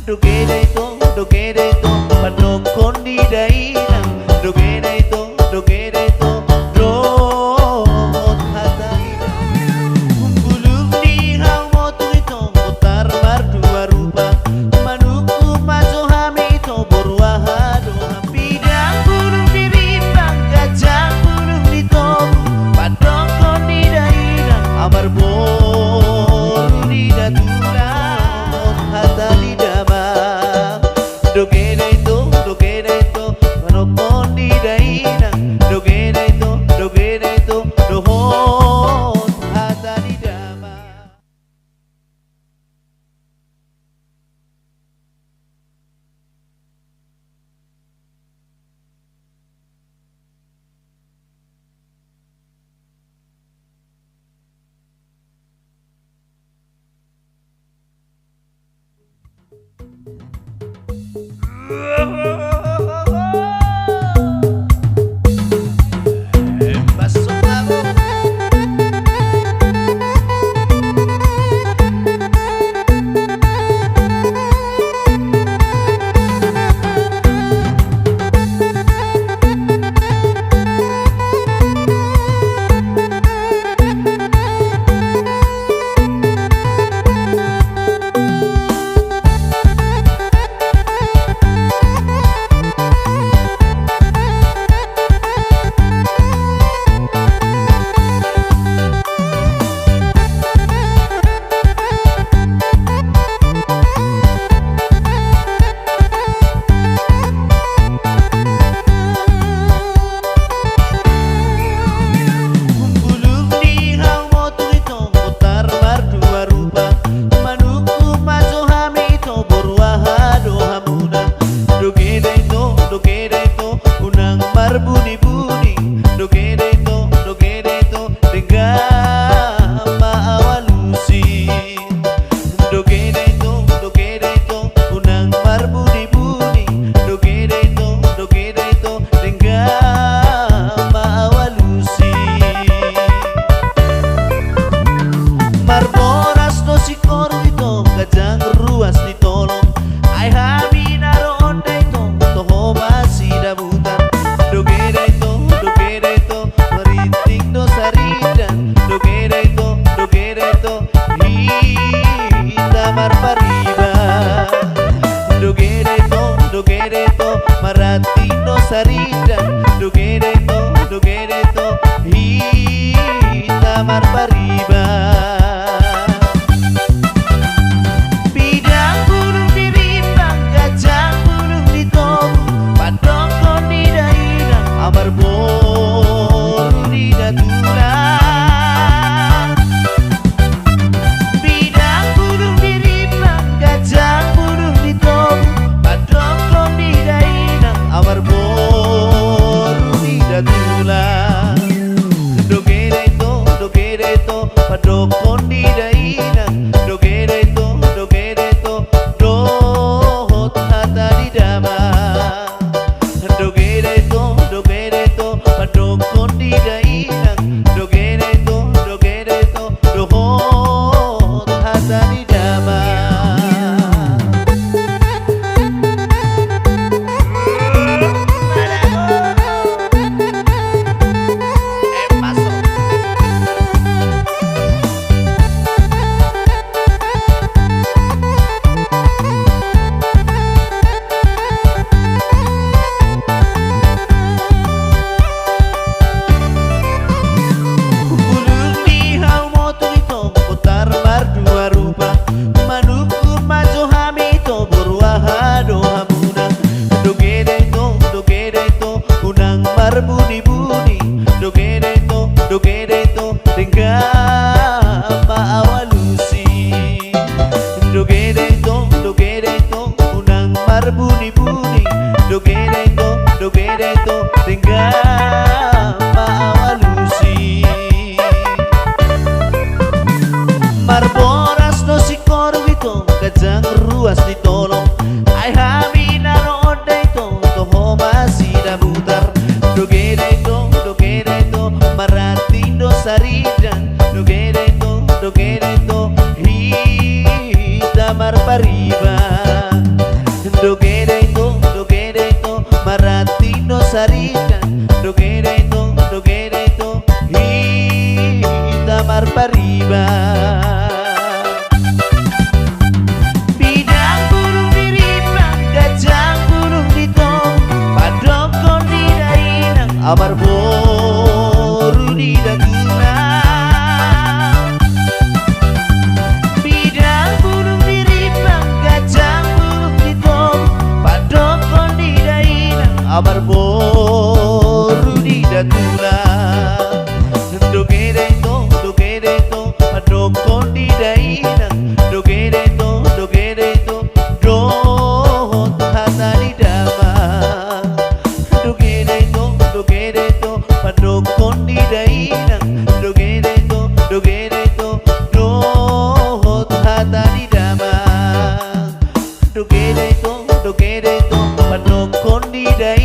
dogereto, panokon di dainang, dogereto, rot hataina. Gulung di haumotu ito, putar berdua rupa, manuku majo hami ito, borwahado hampidang gulung di rimbang, gajang gulung di tobu, panokon di dainang, amar boru di datulang, hata di damang. Dogereto, manokon di dainang, dogereto, dohot hata di damang. Dogereto, unang marbuni-buni, dogereto, dengan maawalusi. Dogereto, unang marbuni-buni, dogereto, dengan maawalusi. Marboras no sikor dito, gajang ruas ditolong, ay hami naroon dito, toho masih dabutan. Dogereto, maritik no saridan, dogereto, hita marpariba. Dogereto, maratik no saridan, dogereto, hita marpariba. Bidang gulung di rimbang, gajang gulung di tobu, panokon di dainang, amar boru di datulang. Bidang gulung di rimbang, gajang gulung di tobu, panokon di dainang, amar boru di datulang. Dogereto, amar boru di daguna. Bidang burung diripang, gajah burung ditobu, padokon di daina, amar boru di daguna. Dogereto, padokon di daina, dogereto, dohot hata di dama. Dogereto, padokon di daina, dogereto, dohot hata di dama. Dogereto, padokon di daina.